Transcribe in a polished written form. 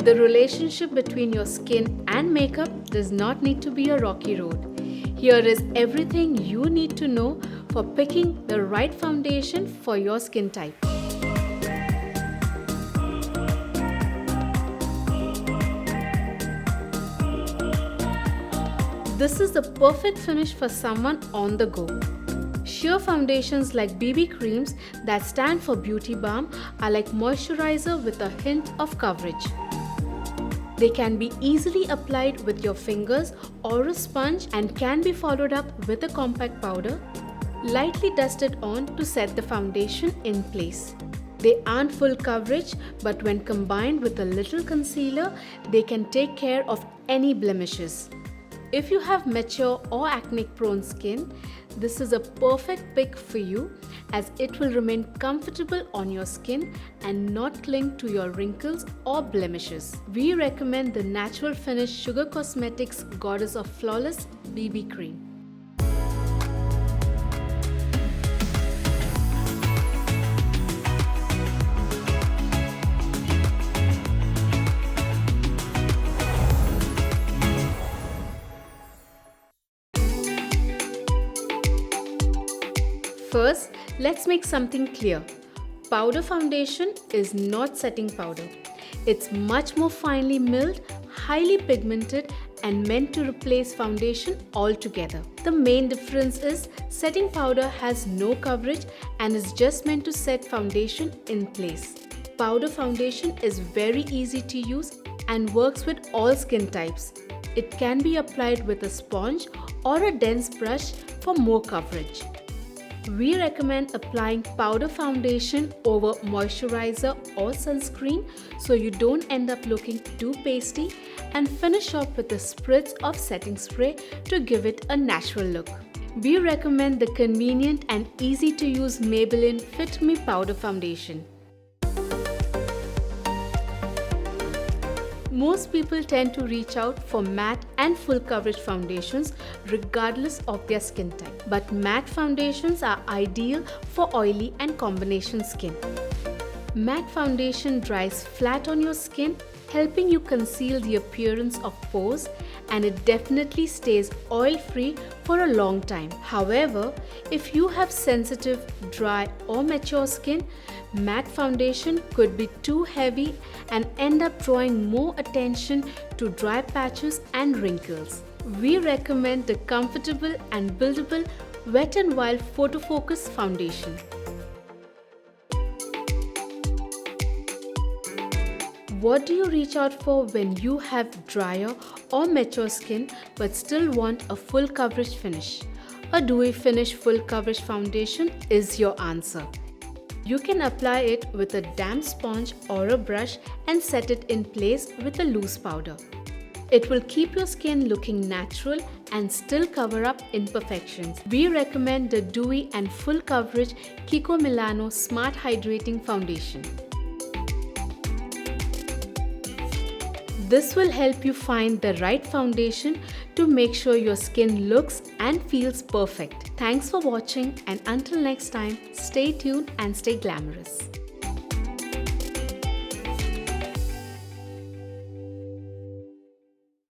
The relationship between your skin and makeup does not need to be a rocky road. Here is everything you need to know for picking the right foundation for your skin type. This is the perfect finish for someone on the go. Sheer foundations like BB creams that stand for beauty balm are like moisturizer with a hint of coverage. They can be easily applied with your fingers or a sponge and can be followed up with a compact powder, lightly dusted on to set the foundation in place. They aren't full coverage, but when combined with a little concealer, they can take care of any blemishes. If you have mature or acne-prone skin, this is a perfect pick for you as it will remain comfortable on your skin and not cling to your wrinkles or blemishes. We recommend the Natural Finish Sugar Cosmetics Goddess of Flawless BB Cream. First, let's make something clear. Powder foundation is not setting powder. It's much more finely milled, highly pigmented, and meant to replace foundation altogether. The main difference is setting powder has no coverage and is just meant to set foundation in place. Powder foundation is very easy to use and works with all skin types. It can be applied with a sponge or a dense brush for more coverage. We recommend applying powder foundation over moisturizer or sunscreen so you don't end up looking too pasty, and finish off with a spritz of setting spray to give it a natural look. We recommend the convenient and easy to use Maybelline Fit Me Powder Foundation. Most people tend to reach out for matte and full coverage foundations regardless of their skin type. But matte foundations are ideal for oily and combination skin. Matte foundation dries flat on your skin, helping you conceal the appearance of pores, and it definitely stays oil-free for a long time. However, if you have sensitive, dry or mature skin, matte foundation could be too heavy and end up drawing more attention to dry patches and wrinkles. We recommend the comfortable and buildable Wet n Wild Photo Focus Foundation. What do you reach out for when you have drier or mature skin but still want a full coverage finish? A dewy finish full coverage foundation is your answer. You can apply it with a damp sponge or a brush and set it in place with a loose powder. It will keep your skin looking natural and still cover up imperfections. We recommend the dewy and full coverage Kiko Milano Smart Hydrating Foundation. This will help you find the right foundation to make sure your skin looks and feels perfect. Thanks for watching, and until next time, stay tuned and stay glamorous.